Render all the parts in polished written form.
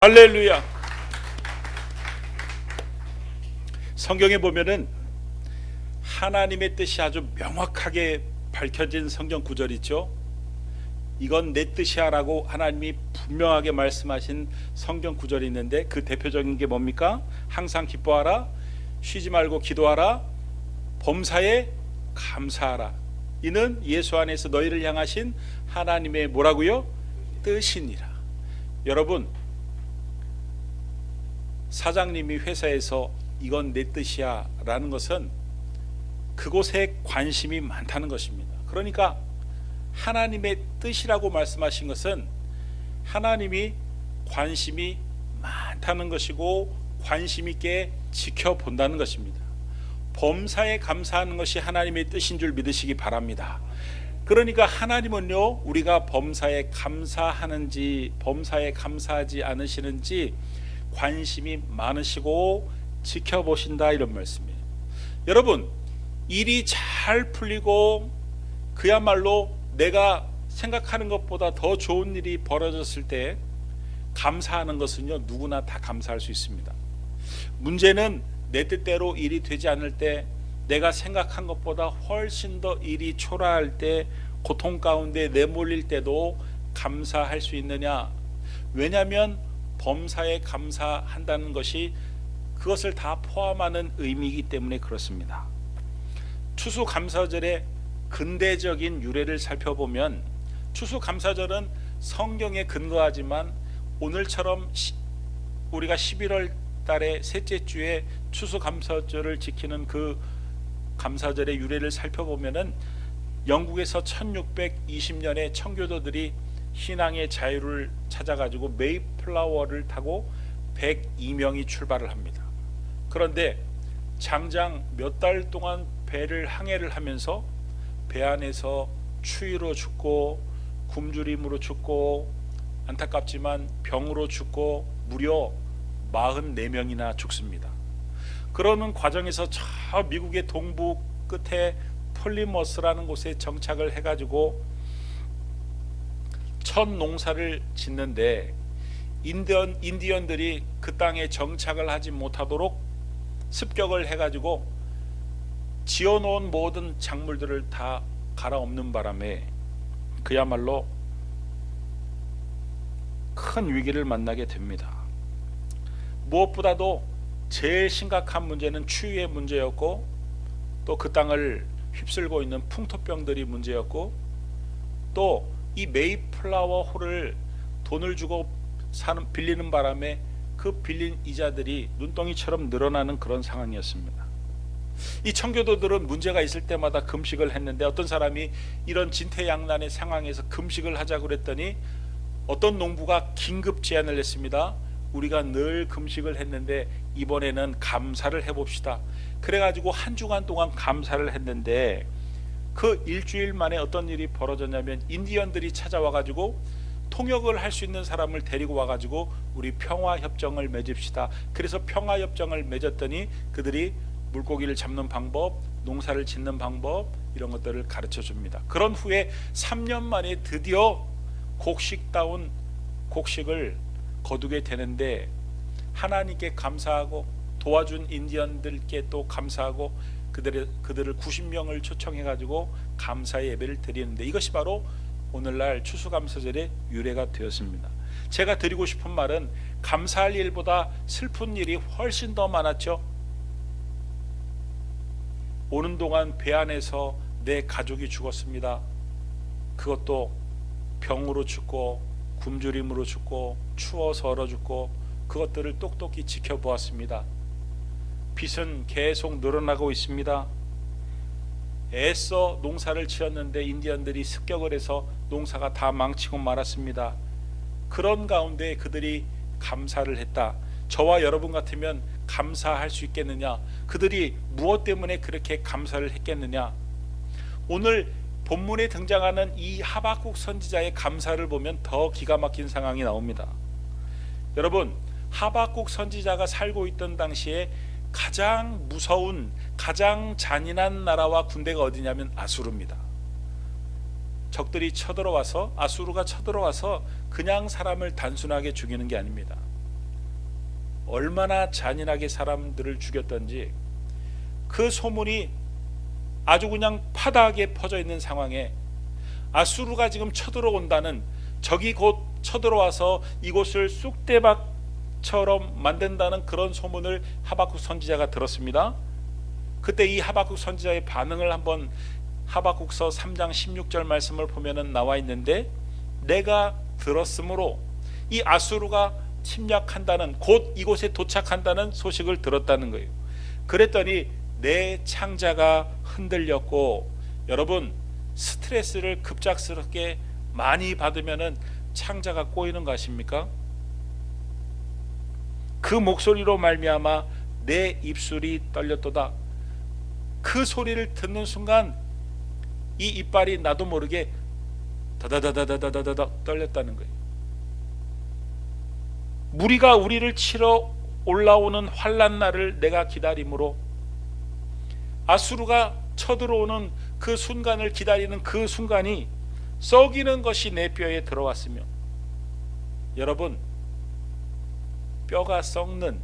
할렐루야. 성경에 보면은 하나님의 뜻이 아주 명확하게 밝혀진 성경 구절이 있죠. 이건 내 뜻이야 라고 하나님이 분명하게 말씀하신 성경 구절이 있는데, 그 대표적인 게 뭡니까? 항상 기뻐하라, 쉬지 말고 기도하라, 범사에 감사하라. 이는 예수 안에서 너희를 향하신 하나님의 뭐라고요? 뜻이니라. 여러분, 사장님이 회사에서 이건 내 뜻이야 라는 것은 그곳에 관심이 많다는 것입니다. 그러니까 하나님의 뜻이라고 말씀하신 것은 하나님이 관심이 많다는 것이고 관심 있게 지켜본다는 것입니다. 범사에 감사하는 것이 하나님의 뜻인 줄 믿으시기 바랍니다. 그러니까 하나님은요, 우리가 범사에 감사하는지 범사에 감사하지 않으시는지 관심이 많으시고 지켜보신다, 이런 말씀이에요. 여러분, 일이 잘 풀리고 그야말로 내가 생각하는 것보다 더 좋은 일이 벌어졌을 때 감사하는 것은요, 누구나 다 감사할 수 있습니다. 문제는 내 뜻대로 일이 되지 않을 때, 내가 생각한 것보다 훨씬 더 일이 초라할 때, 고통 가운데 내몰릴 때도 감사할 수 있느냐? 왜냐하면 범사에 감사한다는 것이 그것을 다 포함하는 의미이기 때문에 그렇습니다. 추수감사절의 근대적인 유래를 살펴보면, 추수감사절은 성경에 근거하지만 오늘처럼 우리가 11월 달의 셋째 주에 추수감사절을 지키는 그 감사절의 유래를 살펴보면은 영국에서 1620년에 청교도들이 신앙의 자유를 찾아가지고 메이플라워를 타고 102명이 출발을 합니다. 그런데 장장 몇 달 동안 배를 항해를 하면서 배 안에서 추위로 죽고 굶주림으로 죽고 안타깝지만 병으로 죽고 무려 44명이나 죽습니다. 그러는 과정에서 저 미국의 동부 끝에 폴리머스라는 곳에 정착을 해가지고 첫 농사를 짓는데, 인디언들이 그 땅에 정착을 하지 못하도록 습격을 해가지고 지어놓은 모든 작물들을 다 갈아엎는 바람에 그야말로 큰 위기를 만나게 됩니다. 무엇보다도 제일 심각한 문제는 추위의 문제였고, 또 그 땅을 휩쓸고 있는 풍토병들이 문제였고, 또 이 메이플라워 홀을 돈을 주고 빌리는 바람에 그 빌린 이자들이 눈덩이처럼 늘어나는 그런 상황이었습니다. 이 청교도들은 문제가 있을 때마다 금식을 했는데, 어떤 사람이 이런 진퇴양난의 상황에서 금식을 하자고 그랬더니 어떤 농부가 긴급 제안을 했습니다. 우리가 늘 금식을 했는데 이번에는 감사를 해봅시다. 그래가지고 한 주간 동안 감사를 했는데, 그 일주일 만에 어떤 일이 벌어졌냐면, 인디언들이 찾아와가지고 통역을 할 수 있는 사람을 데리고 와가지고 우리 평화협정을 맺읍시다. 그래서 평화협정을 맺었더니 그들이 물고기를 잡는 방법, 농사를 짓는 방법, 이런 것들을 가르쳐 줍니다. 그런 후에 3년 만에 드디어 곡식다운 곡식을 거두게 되는데, 하나님께 감사하고 도와준 인디언들께 또 감사하고 그들을 90명을 초청해 가지고 감사의 예배를 드리는데, 이것이 바로 오늘날 추수감사절의 유래가 되었습니다. 제가 드리고 싶은 말은, 감사할 일보다 슬픈 일이 훨씬 더 많았죠. 오는 동안 배 안에서 내 가족이 죽었습니다. 그것도 병으로 죽고 굶주림으로 죽고 추워서 얼어 죽고, 그것들을 똑똑히 지켜보았습니다. 빚은 계속 늘어나고 있습니다. 애써 농사를 지었는데 인디언들이 습격을 해서 농사가 다 망치고 말았습니다. 그런 가운데 그들이 감사를 했다. 저와 여러분 같으면 감사할 수 있겠느냐? 그들이 무엇 때문에 그렇게 감사를 했겠느냐? 오늘 본문에 등장하는 이 하박국 선지자의 감사를 보면 더 기가 막힌 상황이 나옵니다. 여러분, 하박국 선지자가 살고 있던 당시에 가장 무서운, 가장 잔인한 나라와 군대가 어디냐면 아수르입니다. 적들이 쳐들어와서, 아수르가 쳐들어와서 그냥 사람을 단순하게 죽이는 게 아닙니다. 얼마나 잔인하게 사람들을 죽였던지 그 소문이 아주 그냥 파다하게 퍼져 있는 상황에 아수르가 지금 쳐들어온다는, 적이 곧 쳐들어와서 이곳을 쑥대밭처럼 만든다는 그런 소문을 하박국 선지자가 들었습니다. 그때 이 하박국 선지자의 반응을 한번 하박국서 3장 16절 말씀을 보면은 나와 있는데, 내가 들었으므로 이 아수르가 침략한다는, 곧 이곳에 도착한다는 소식을 들었다는 거예요. 그랬더니 내 창자가 흔들렸고, 여러분 스트레스를 급작스럽게 많이 받으면은 창자가 꼬이는 거 아십니까? 그 목소리로 말미암아 내 입술이 떨렸도다. 그 소리를 듣는 순간 이 이빨이 나도 모르게 다다다다다다다다 떨렸다는 거예요. 무리가 우리를 치러 올라오는 환난 날을 내가 기다림으로, 아수르가 쳐들어오는 그 순간을 기다리는 그 순간이 썩이는 것이 내 뼈에 들어왔으며, 여러분 뼈가 썩는,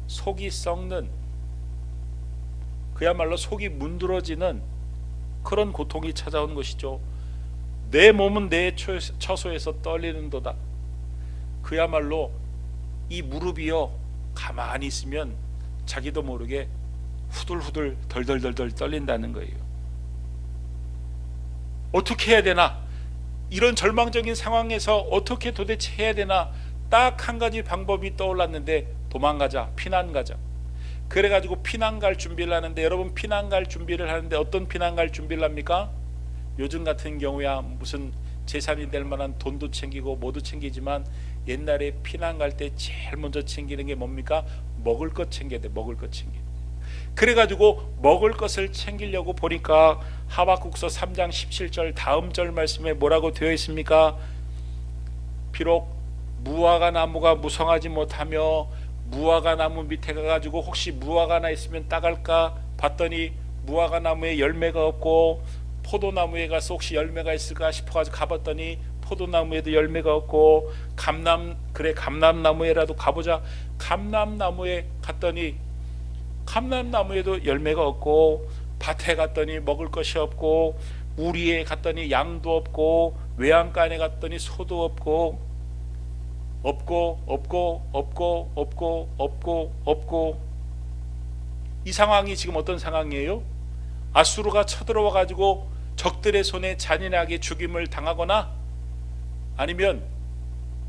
속이 썩는, 그야말로 속이 문드러지는 그런 고통이 찾아온 것이죠. 내 몸은 내 처소에서 떨리는도다. 그야말로 이 무릎이요, 가만히 있으면 자기도 모르게 후들후들 덜덜덜덜 떨린다는 거예요. 어떻게 해야 되나? 이런 절망적인 상황에서 어떻게 도대체 해야 되나? 딱 한 가지 방법이 떠올랐는데, 도망가자, 피난 가자. 그래가지고 피난 갈 준비를 하는데, 여러분 피난 갈 준비를 하는데 어떤 피난 갈 준비를 합니까? 요즘 같은 경우야 무슨 재산이 될 만한 돈도 챙기고 뭐도 챙기지만, 옛날에 피난 갈 때 제일 먼저 챙기는 게 뭡니까? 먹을 것 챙겨야 돼. 먹을 것 챙겨. 그래가지고 먹을 것을 챙기려고 보니까 하박국서 3장 17절 다음 절 말씀에 뭐라고 되어 있습니까? 비록 무화과 나무가 무성하지 못하며 무화과 나무 밑에 가가지고 혹시 무화과 하나 있으면 따갈까 봤더니 무화과 나무에 열매가 없고, 포도나무에 가서 혹시 열매가 있을까 싶어가지고 가봤더니 포도나무에도 열매가 없고, 감람나무에라도 가보자. 감람나무에 갔더니 감람나무에도 열매가 없고, 밭에 갔더니 먹을 것이 없고, 우리에 갔더니 양도 없고, 외양간에 갔더니 소도 없고, 없고. 이 상황이 지금 어떤 상황이에요? 아수르가 쳐들어와 가지고 적들의 손에 잔인하게 죽임을 당하거나, 아니면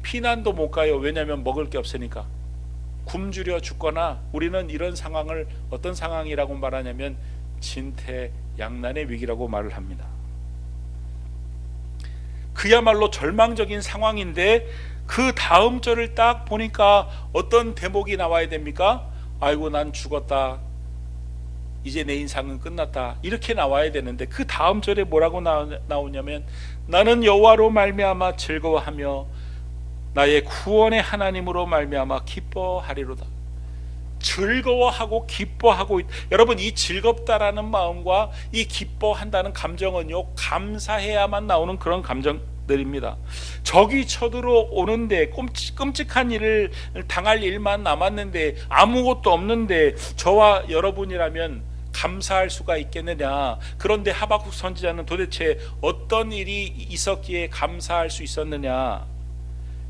피난도 못 가요. 왜냐하면 먹을 게 없으니까. 굶주려 죽거나, 우리는 이런 상황을 어떤 상황이라고 말하냐면 진퇴양난의 위기라고 말을 합니다. 그야말로 절망적인 상황인데, 그 다음 절을 딱 보니까 어떤 대목이 나와야 됩니까? 아이고 난 죽었다, 이제 내 인생은 끝났다, 이렇게 나와야 되는데, 그 다음 절에 뭐라고 나오냐면, 나는 여호와로 말미암아 즐거워하며 나의 구원의 하나님으로 말미암아 기뻐하리로다. 즐거워하고 기뻐하고 여러분, 이 즐겁다라는 마음과 이 기뻐한다는 감정은요, 감사해야만 나오는 그런 감정들입니다. 적이 쳐들어오는데, 끔찍한 일을 당할 일만 남았는데, 아무것도 없는데 저와 여러분이라면 감사할 수가 있겠느냐? 그런데 하박국 선지자는 도대체 어떤 일이 있었기에 감사할 수 있었느냐?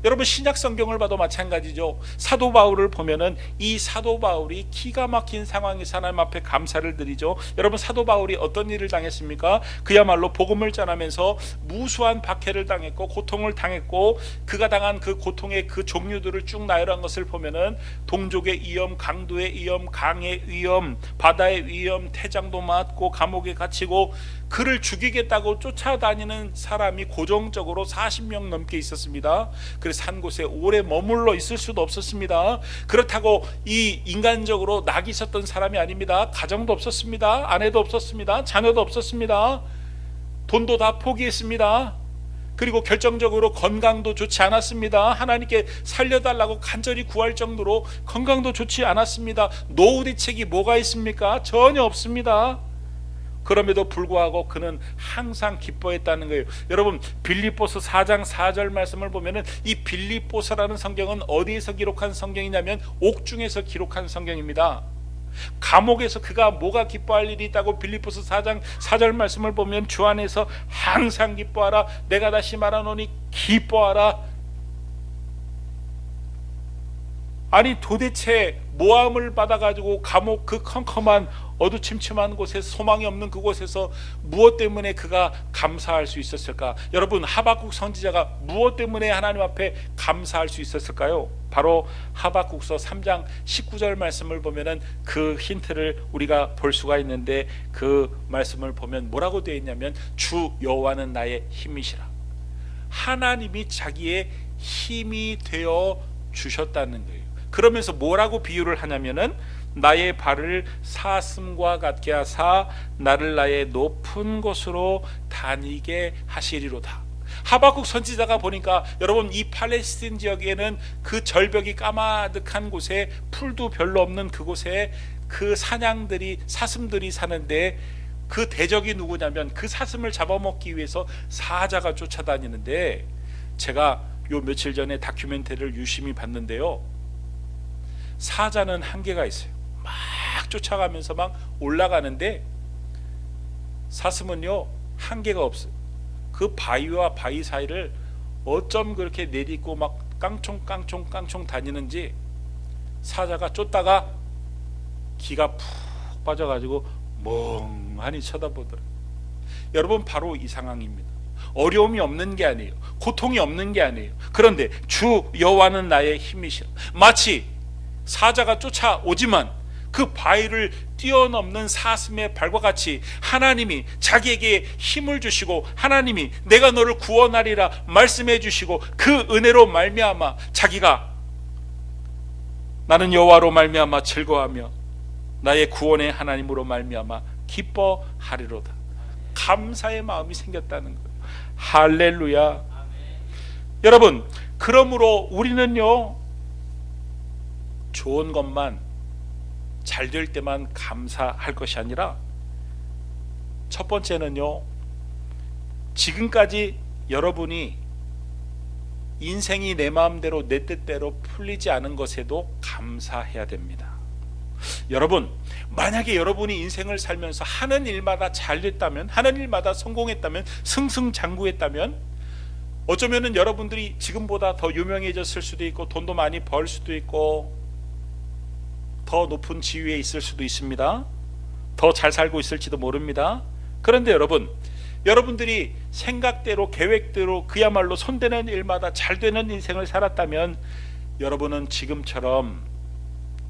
여러분 신약 성경을 봐도 마찬가지죠. 사도 바울을 보면은 이 사도 바울이 기가 막힌 상황에서 하나님 앞에 감사를 드리죠. 여러분 사도 바울이 어떤 일을 당했습니까? 그야말로 복음을 전하면서 무수한 박해를 당했고 고통을 당했고, 그가 당한 그 고통의 그 종류들을 쭉 나열한 것을 보면은 동족의 위험, 강도의 위험, 강의 위험, 바다의 위험, 태장도 맞고 감옥에 갇히고, 그를 죽이겠다고 쫓아다니는 사람이 고정적으로 40명 넘게 있었습니다. 그래서 한 곳에 오래 머물러 있을 수도 없었습니다. 그렇다고 이 인간적으로 낙이 있었던 사람이 아닙니다. 가정도 없었습니다. 아내도 없었습니다. 자녀도 없었습니다. 돈도 다 포기했습니다. 그리고 결정적으로 건강도 좋지 않았습니다. 하나님께 살려달라고 간절히 구할 정도로 건강도 좋지 않았습니다. 노후 대책이 뭐가 있습니까? 전혀 없습니다. 그럼에도 불구하고 그는 항상 기뻐했다는 거예요. 여러분, 빌립보서 4장 4절 말씀을 보면은 이 빌립보서라는 성경은 어디에서 기록한 성경이냐면 옥중에서 기록한 성경입니다. 감옥에서 그가 뭐가 기뻐할 일이 있다고 빌립보서 4장 4절 말씀을 보면 주 안에서 항상 기뻐하라. 내가 다시 말하노니 기뻐하라. 아니 도대체 모함을 받아가지고 감옥 그 컴컴한 어두침침한 곳에서 소망이 없는 그곳에서 무엇 때문에 그가 감사할 수 있었을까? 여러분, 하박국 선지자가 무엇 때문에 하나님 앞에 감사할 수 있었을까요? 바로 하박국서 3장 19절 말씀을 보면은 그 힌트를 우리가 볼 수가 있는데, 그 말씀을 보면 뭐라고 되어 있냐면 주 여호와는 나의 힘이시라. 하나님이 자기의 힘이 되어 주셨다는 거예요. 그러면서 뭐라고 비유를 하냐면은 나의 발을 사슴과 같게 하사 나를 나의 높은 곳으로 다니게 하시리로다. 하박국 선지자가 보니까 여러분, 이 팔레스틴 지역에는 그 절벽이 까마득한 곳에 풀도 별로 없는 그곳에 그 사슴들이 사는데, 그 대적이 누구냐면 그 사슴을 잡아먹기 위해서 사자가 쫓아다니는데, 제가 요 며칠 전에 다큐멘터리를 유심히 봤는데요, 사자는 한계가 있어요. 막 쫓아가면서 막 올라가는데 사슴은요 한계가 없어요. 그 바위와 바위 사이를 어쩜 그렇게 내딛고 막 깡총깡총 다니는지 사자가 쫓다가 기가 푹 빠져가지고 멍하니 쳐다보더라고요. 여러분, 바로 이 상황입니다. 어려움이 없는 게 아니에요. 고통이 없는 게 아니에요. 그런데 주 여호와는 나의 힘이시라. 마치 사자가 쫓아오지만 그 바위를 뛰어넘는 사슴의 발과 같이 하나님이 자기에게 힘을 주시고, 하나님이 내가 너를 구원하리라 말씀해 주시고, 그 은혜로 말미암아 자기가 나는 여호와로 말미암아 즐거워하며 나의 구원의 하나님으로 말미암아 기뻐하리로다. 감사의 마음이 생겼다는 거예요. 할렐루야. 여러분, 그러므로 우리는요 좋은 것만 잘 될 때만 감사할 것이 아니라, 첫 번째는요, 지금까지 여러분이 인생이 내 마음대로 내 뜻대로 풀리지 않은 것에도 감사해야 됩니다. 여러분, 만약에 여러분이 인생을 살면서 하는 일마다 잘 됐다면, 하는 일마다 성공했다면, 승승장구했다면, 어쩌면은 여러분들이 지금보다 더 유명해졌을 수도 있고, 돈도 많이 벌 수도 있고, 더 높은 지위에 있을 수도 있습니다. 더 잘 살고 있을지도 모릅니다. 그런데 여러분들이 생각대로 계획대로 그야말로 손대는 일마다 잘 되는 인생을 살았다면 여러분은 지금처럼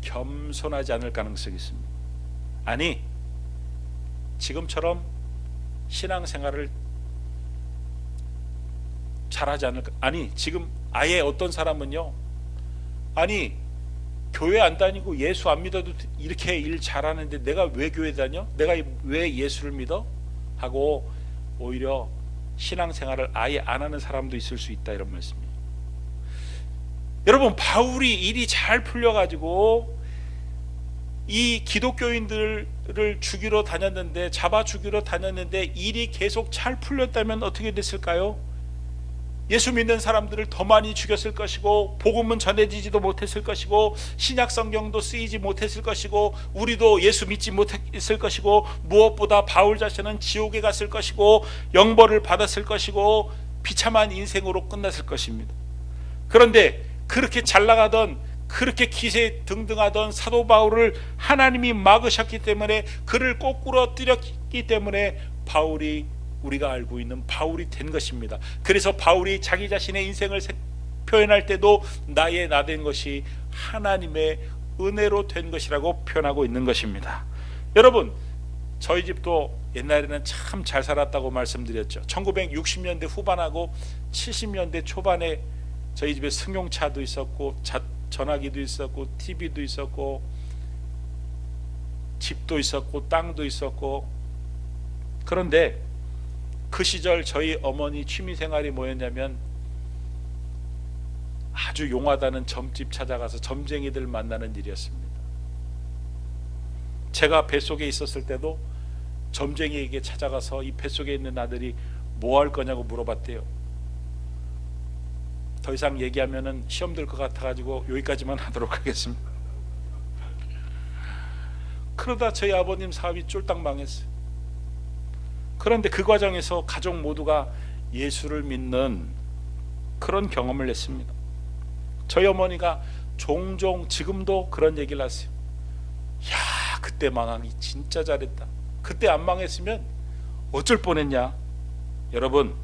겸손하지 않을 가능성이 있습니다. 아니, 지금처럼 신앙생활을 잘하지 않을까? 아니, 지금 아예 어떤 사람은요, 아니 교회 안 다니고 예수 안 믿어도 이렇게 일 잘하는데 내가 왜 교회 다녀? 내가 왜 예수를 믿어? 하고 오히려 신앙생활을 아예 안 하는 사람도 있을 수 있다, 이런 말씀이에요. 여러분, 바울이 일이 잘 풀려가지고 이 기독교인들을 죽이러 다녔는데, 잡아 죽이러 다녔는데 일이 계속 잘 풀렸다면 어떻게 됐을까요? 예수 믿는 사람들을 더 많이 죽였을 것이고, 복음은 전해지지도 못했을 것이고, 신약 성경도 쓰이지 못했을 것이고, 우리도 예수 믿지 못했을 것이고, 무엇보다 바울 자신은 지옥에 갔을 것이고, 영벌을 받았을 것이고, 비참한 인생으로 끝났을 것입니다. 그런데 그렇게 잘 나가던, 그렇게 기세 등등하던 사도 바울을 하나님이 막으셨기 때문에, 그를 거꾸로 때렸기 때문에 바울이, 우리가 알고 있는 바울이 된 것입니다. 그래서 바울이 자기 자신의 인생을 표현할 때도 나의 나 된 것이 하나님의 은혜로 된 것이라고 표현하고 있는 것입니다. 여러분, 저희 집도 옛날에는 참 잘 살았다고 말씀드렸죠. 1960년대 후반하고 70년대 초반에 저희 집에 승용차도 있었고, 전화기도 있었고, TV도 있었고, 집도 있었고, 땅도 있었고. 그런데 그 시절 저희 어머니 취미생활이 뭐였냐면, 아주 용하다는 점집 찾아가서 점쟁이들 만나는 일이었습니다. 제가 뱃속에 있었을 때도 점쟁이에게 찾아가서 이 뱃속에 있는 아들이 뭐 할 거냐고 물어봤대요. 더 이상 얘기하면은 시험 들 것 같아가지고 여기까지만 하도록 하겠습니다. 그러다 저희 아버님 사업이 쫄딱 망했어요. 그런데 그 과정에서 가족 모두가 예수를 믿는 그런 경험을 했습니다. 저희 어머니가 종종 지금도 그런 얘기를 하세요. 야, 그때 망하기 진짜 잘했다. 그때 안 망했으면 어쩔 뻔했냐. 여러분,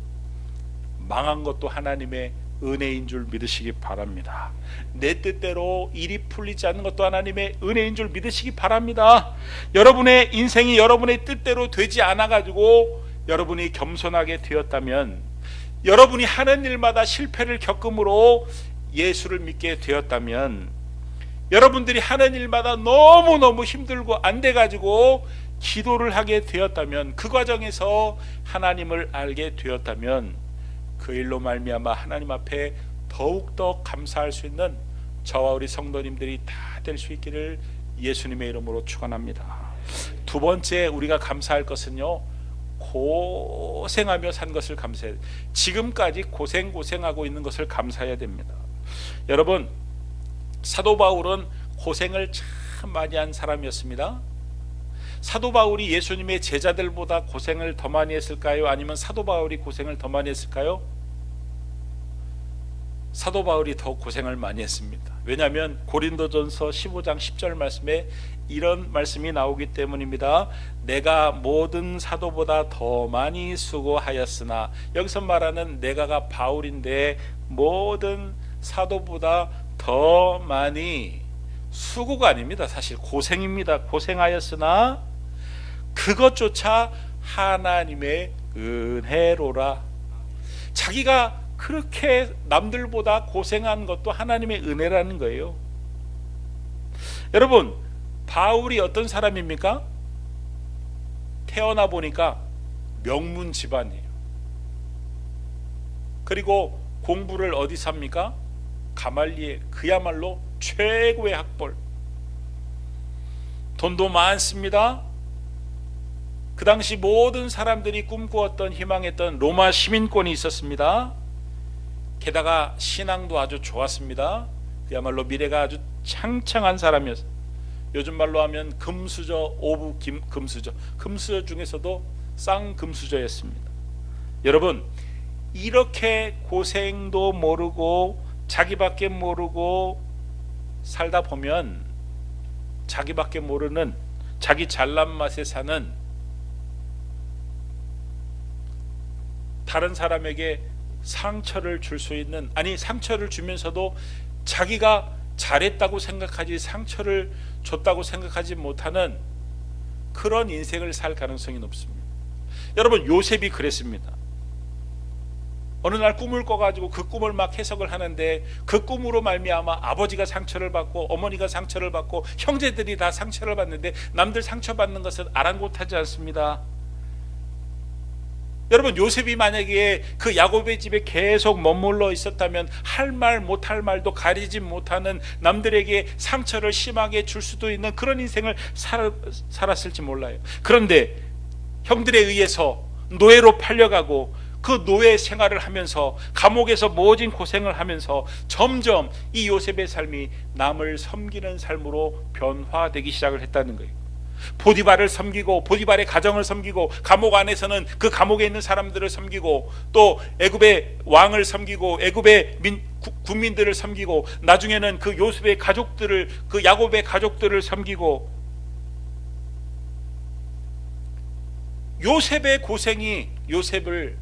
망한 것도 하나님의 은혜인 줄 믿으시기 바랍니다. 내 뜻대로 일이 풀리지 않는 것도 하나님의 은혜인 줄 믿으시기 바랍니다. 여러분의 인생이 여러분의 뜻대로 되지 않아 가지고 여러분이 겸손하게 되었다면, 여러분이 하는 일마다 실패를 겪음으로 예수를 믿게 되었다면, 여러분들이 하는 일마다 너무너무 힘들고 안 돼 가지고 기도를 하게 되었다면, 그 과정에서 하나님을 알게 되었다면, 그 일로 말미암아 하나님 앞에 더욱더 감사할 수 있는 저와 우리 성도님들이 다 될 수 있기를 예수님의 이름으로 축원합니다. 두 번째 우리가 감사할 것은요, 고생하며 산 것을 감사해야 돼요. 지금까지 고생하고 있는 것을 감사해야 됩니다. 여러분, 사도 바울은 고생을 참 많이 한 사람이었습니다. 사도 바울이 예수님의 제자들보다 고생을 더 많이 했을까요? 아니면 사도 바울이 고생을 더 많이 했을까요? 사도 바울이 더 고생을 많이 했습니다. 왜냐하면 고린도전서 15장 10절 말씀에 이런 말씀이 나오기 때문입니다. 내가 모든 사도보다 더 많이 수고하였으나, 여기서 말하는 내가가 바울인데 모든 사도보다 더 많이, 수고가 아닙니다. 사실 고생입니다. 고생하였으나 그것조차 하나님의 은혜로라. 자기가 그렇게 남들보다 고생한 것도 하나님의 은혜라는 거예요. 여러분, 바울이 어떤 사람입니까? 태어나 보니까 명문 집안이에요. 그리고 공부를 어디서 합니까? 가말리엘, 그야말로 최고의 학벌. 돈도 많습니다. 그 당시 모든 사람들이 꿈꾸었던, 희망했던 로마 시민권이 있었습니다. 게다가 신앙도 아주 좋았습니다. 그야말로 미래가 아주 창창한 사람이었어요. 요즘 말로 하면 금수저 오브 금수저, 금수저 중에서도 쌍금수저였습니다. 여러분, 이렇게 고생도 모르고 자기밖에 모르고 살다 보면, 자기밖에 모르는, 자기 잘난 맛에 사는, 다른 사람에게 상처를 줄 수 있는, 아니 상처를 주면서도 자기가 잘했다고 생각하지 상처를 줬다고 생각하지 못하는 그런 인생을 살 가능성이 높습니다. 여러분, 요셉이 그랬습니다. 어느 날 꿈을 꿔가지고 그 꿈을 막 해석을 하는데, 그 꿈으로 말미암아 아버지가 상처를 받고 어머니가 상처를 받고 형제들이 다 상처를 받는데, 남들 상처받는 것은 아랑곳하지 않습니다. 여러분, 요셉이 만약에 그 야곱의 집에 계속 머물러 있었다면 할 말 못할 말도 가리지 못하는, 남들에게 상처를 심하게 줄 수도 있는 그런 인생을 살았을지 몰라요. 그런데 형들에 의해서 노예로 팔려가고 그 노예 생활을 하면서 감옥에서 모진 고생을 하면서 점점 이 요셉의 삶이 남을 섬기는 삶으로 변화되기 시작을 했다는 거예요. 보디발을 섬기고, 보디발의 가정을 섬기고, 감옥 안에서는 그 감옥에 있는 사람들을 섬기고, 또 애굽의 왕을 섬기고, 애굽의 군민들을 섬기고, 나중에는 그 요셉의 가족들을, 그 야곱의 가족들을 섬기고, 요셉의 고생이 요셉을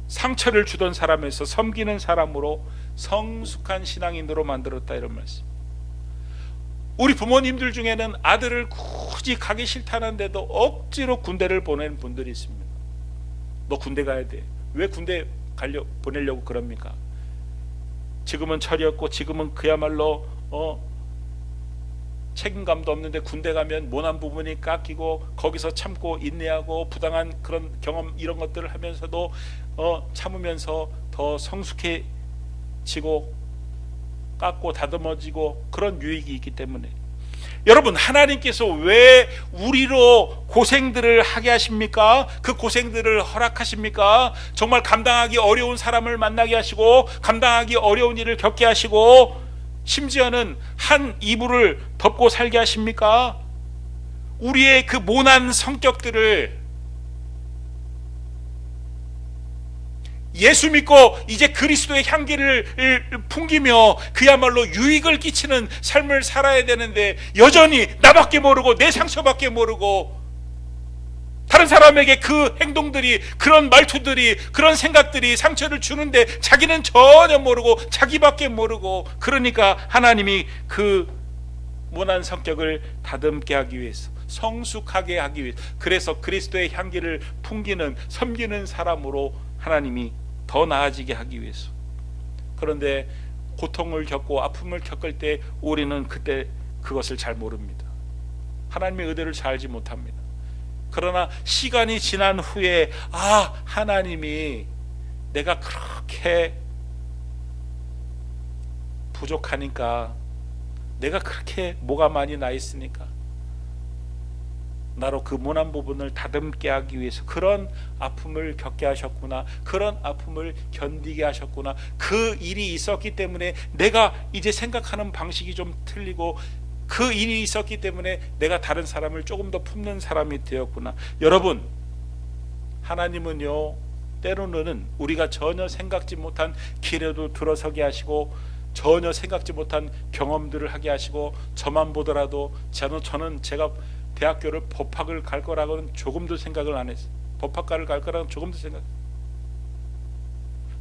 상처를 주던 사람에서 섬기는 사람으로 성숙한 신앙인으로 만들었다, 이런 말씀. 우리 부모님들 중에는 아들을 굳이 가기 싫다는데도 억지로 군대를 보낸 분들이 있습니다. 너 군대 가야 돼. 왜 군대 보내려고 그럽니까? 지금은 철이었고, 지금은 그야말로 책임감도 없는데 군대 가면 모난 부분이 깎이고, 거기서 참고 인내하고 부당한 그런 경험, 이런 것들을 하면서도 참으면서 더 성숙해지고 깎고 다듬어지고 그런 유익이 있기 때문에. 여러분, 하나님께서 왜 우리로 고생들을 하게 하십니까? 그 고생들을 허락하십니까? 정말 감당하기 어려운 사람을 만나게 하시고, 감당하기 어려운 일을 겪게 하시고, 심지어는 한 이불을 덮고 살게 하십니까? 우리의 그 모난 성격들을 예수 믿고 이제 그리스도의 향기를 풍기며 그야말로 유익을 끼치는 삶을 살아야 되는데, 여전히 나밖에 모르고 내 상처밖에 모르고 다른 사람에게 그 행동들이, 그런 말투들이, 그런 생각들이 상처를 주는데 자기는 전혀 모르고 자기밖에 모르고, 그러니까 하나님이 그 모난 성격을 다듬게 하기 위해서, 성숙하게 하기 위해서, 그래서 그리스도의 향기를 풍기는, 섬기는 사람으로 하나님이 더 나아지게 하기 위해서. 그런데 고통을 겪고 아픔을 겪을 때 우리는 그때 그것을 잘 모릅니다. 하나님의 의도를 잘 알지 못합니다. 그러나 시간이 지난 후에, 하나님이 내가 그렇게 부족하니까, 내가 그렇게 뭐가 많이 나 있으니까 나로 그 모난 부분을 다듬게 하기 위해서 그런 아픔을 겪게 하셨구나, 그런 아픔을 견디게 하셨구나, 그 일이 있었기 때문에 내가 이제 생각하는 방식이 좀 틀리고, 그 일이 있었기 때문에 내가 다른 사람을 조금 더 품는 사람이 되었구나. 여러분, 하나님은요, 때로는 우리가 전혀 생각지 못한 길에도 들어서게 하시고, 전혀 생각지 못한 경험들을 하게 하시고, 저만 보더라도 저는 제가 대학교를 법학을 갈 거라고는 조금도 생각을 안 했어요. 법학과를 갈 거라고는 조금도 생각.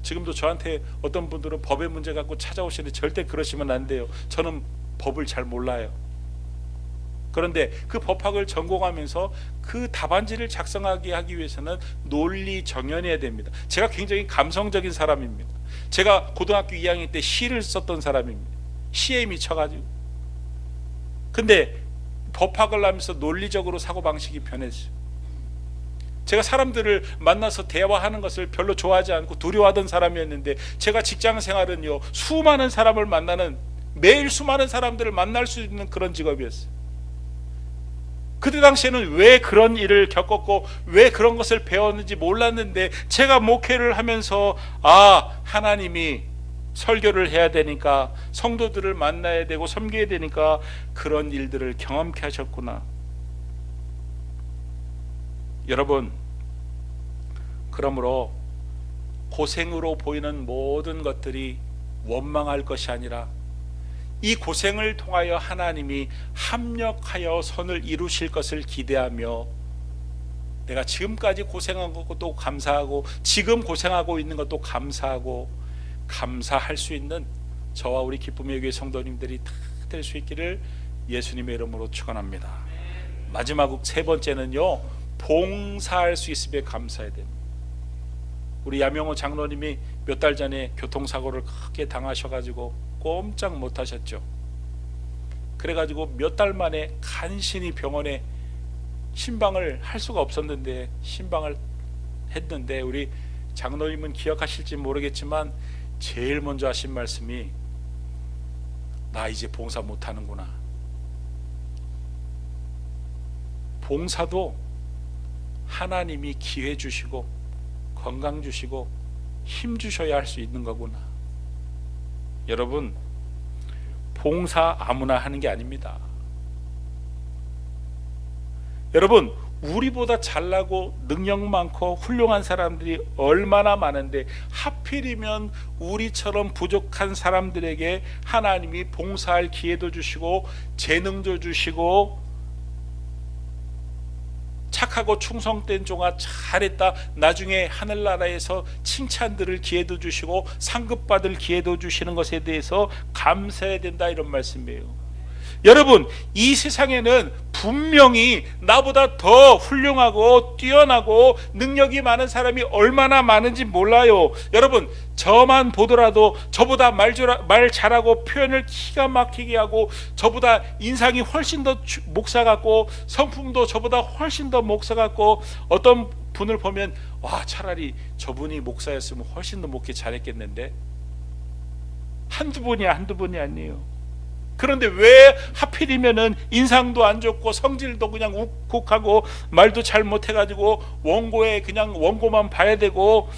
지금도 저한테 어떤 분들은 법의 문제 갖고 찾아오시는데 절대 그러시면 안 돼요. 저는 법을 잘 몰라요. 그런데 그 법학을 전공하면서 그 답안지를 작성하게 하기 위해서는 논리 정연해야 됩니다. 제가 굉장히 감성적인 사람입니다. 제가 고등학교 2학년 때 시를 썼던 사람입니다. 시에 미쳐가지고. 근데 법학을 하면서 논리적으로 사고방식이 변했어요. 제가 사람들을 만나서 대화하는 것을 별로 좋아하지 않고 두려워하던 사람이었는데, 제가 직장 생활은요, 수많은 사람을 만나는, 매일 수많은 사람들을 만날 수 있는 그런 직업이었어요. 그때 당시에는 왜 그런 일을 겪었고 왜 그런 것을 배웠는지 몰랐는데, 제가 목회를 하면서 하나님이 설교를 해야 되니까, 성도들을 만나야 되고 섬겨야 되니까 그런 일들을 경험케 하셨구나. 여러분, 그러므로 고생으로 보이는 모든 것들이 원망할 것이 아니라, 이 고생을 통하여 하나님이 합력하여 선을 이루실 것을 기대하며, 내가 지금까지 고생한 것도 감사하고 지금 고생하고 있는 것도 감사하고, 감사할 수 있는 저와 우리 기쁨의 교회 성도님들이 다 될 수 있기를 예수님의 이름으로 축원합니다. 마지막 세 번째는요, 봉사할 수 있음에 감사해야 됩니다. 우리 야명호 장로님이 몇 달 전에 교통사고를 크게 당하셔가지고 꼼짝 못하셨죠. 그래가지고 몇 달 만에 간신히 병원에 신방을 할 수가 없었는데 신방을 했는데, 우리 장로님은 기억하실지 모르겠지만 제일 먼저 하신 말씀이, 나 이제 봉사 못하는구나. 봉사도 하나님이 기회 주시고 건강 주시고 힘 주셔야 할 수 있는 거구나. 여러분, 봉사 아무나 하는 게 아닙니다. 여러분, 우리보다 잘나고 능력 많고 훌륭한 사람들이 얼마나 많은데, 하필이면 우리처럼 부족한 사람들에게 하나님이 봉사할 기회도 주시고 재능도 주시고, 착하고 충성된 종아 잘했다, 나중에 하늘나라에서 칭찬들을 기회도 주시고 상급받을 기회도 주시는 것에 대해서 감사해야 된다, 이런 말씀이에요. 여러분, 이 세상에는 분명히 나보다 더 훌륭하고 뛰어나고 능력이 많은 사람이 얼마나 많은지 몰라요. 여러분, 저만 보더라도 저보다 말 잘하고 표현을 기가 막히게 하고, 저보다 인상이 훨씬 더 목사 같고 성품도 저보다 훨씬 더 목사 같고, 어떤 분을 보면 차라리 저분이 목사였으면 훨씬 더 목회 잘했겠는데, 한두 분이 아니에요. 그런데 왜 하필이면은 인상도 안 좋고 성질도 그냥 욱욱하고 말도 잘 못해가지고 원고에 그냥 원고만 봐야 되고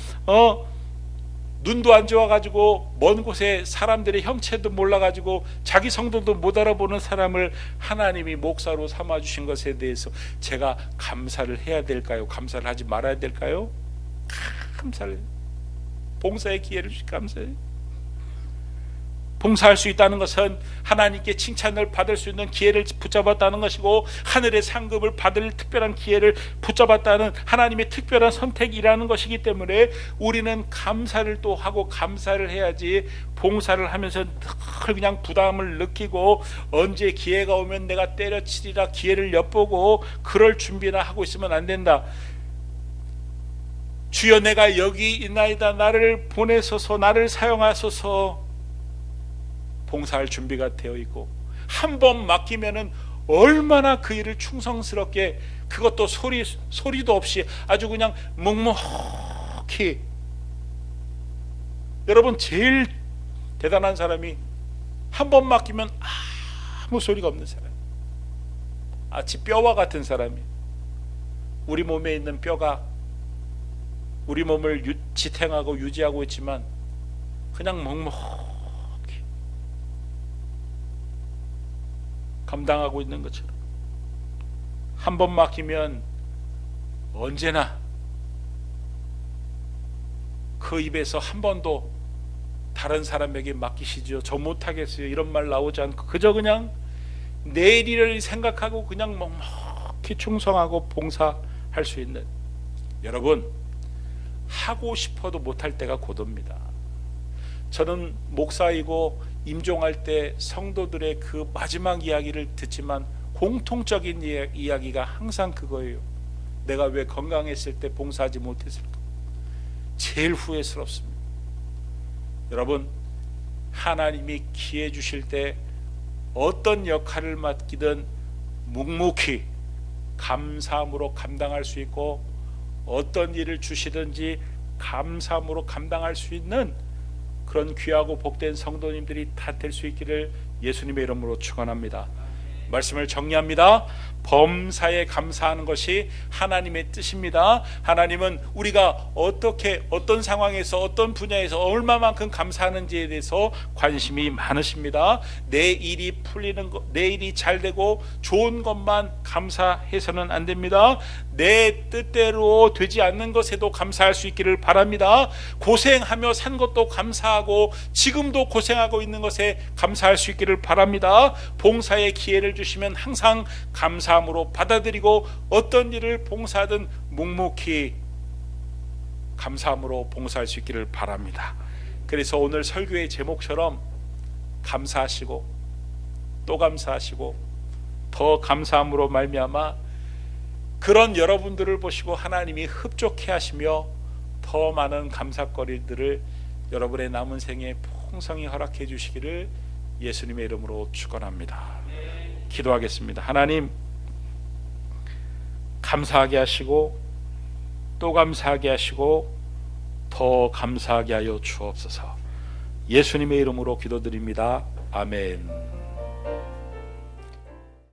눈도 안 좋아가지고 먼 곳에 사람들의 형체도 몰라가지고 자기 성도도 못 알아보는 사람을 하나님이 목사로 삼아주신 것에 대해서 제가 감사를 해야 될까요? 감사를 하지 말아야 될까요? 감사를, 봉사의 기회를 주시 감사해요. 봉사할 수 있다는 것은 하나님께 칭찬을 받을 수 있는 기회를 붙잡았다는 것이고, 하늘의 상급을 받을 특별한 기회를 붙잡았다는 하나님의 특별한 선택이라는 것이기 때문에 우리는 감사를 또 하고 감사를 해야지, 봉사를 하면서 늘 그냥 부담을 느끼고 언제 기회가 오면 내가 때려치리라 기회를 엿보고 그럴 준비나 하고 있으면 안 된다. 주여 내가 여기 있나이다, 나를 보내소서, 나를 사용하소서. 봉사할 준비가 되어 있고, 한 번 맡기면은 얼마나 그 일을 충성스럽게, 그것도 소리도 없이 아주 그냥 묵묵히. 여러분, 제일 대단한 사람이 한 번 맡기면 아무 소리가 없는 사람, 마치 뼈와 같은 사람이, 우리 몸에 있는 뼈가 우리 몸을 지탱하고 유지하고 있지만 그냥 묵묵히 감당하고 있는 것처럼, 한 번 맡기면 언제나 그 입에서 한 번도 다른 사람에게 맡기시죠, 저 못하겠어요, 이런 말 나오지 않고 그저 그냥 내일을 생각하고 그냥 묵묵히 충성하고 봉사할 수 있는, 여러분, 하고 싶어도 못할 때가 고도입니다. 저는 목사이고 임종할 때 성도들의 그 마지막 이야기를 듣지만 공통적인 이야기가 항상 그거예요. 내가 왜 건강했을 때 봉사하지 못했을까? 제일 후회스럽습니다. 여러분, 하나님이 기회 주실 때 어떤 역할을 맡기든 묵묵히 감사함으로 감당할 수 있고, 어떤 일을 주시든지 감사함으로 감당할 수 있는 그런 귀하고 복된 성도님들이 다 될 수 있기를 예수님의 이름으로 축원합니다. 말씀을 정리합니다. 범사에 감사하는 것이 하나님의 뜻입니다. 하나님은 우리가 어떻게, 어떤 상황에서, 어떤 분야에서 얼마만큼 감사하는지에 대해서 관심이 많으십니다. 내 일이 풀리는 것, 내 일이 잘 되고 좋은 것만 감사해서는 안 됩니다. 내 뜻대로 되지 않는 것에도 감사할 수 있기를 바랍니다. 고생하며 산 것도 감사하고 지금도 고생하고 있는 것에 감사할 수 있기를 바랍니다. 봉사의 기회를 주시면 항상 감사함으로 받아들이고, 어떤 일을 봉사하든 묵묵히 감사함으로 봉사할 수 있기를 바랍니다. 그래서 오늘 설교의 제목처럼 감사하시고 또 감사하시고 더 감사함으로 말미암아 그런 여러분들을 보시고 하나님이 흡족해 하시며 더 많은 감사거리들을 여러분의 남은 생에 풍성히 허락해 주시기를 예수님의 이름으로 축원합니다. 기도하겠습니다. 하나님, 감사하게 하시고 또 감사하게 하시고 더 감사하게 하여 주옵소서. 예수님의 이름으로 기도드립니다. 아멘.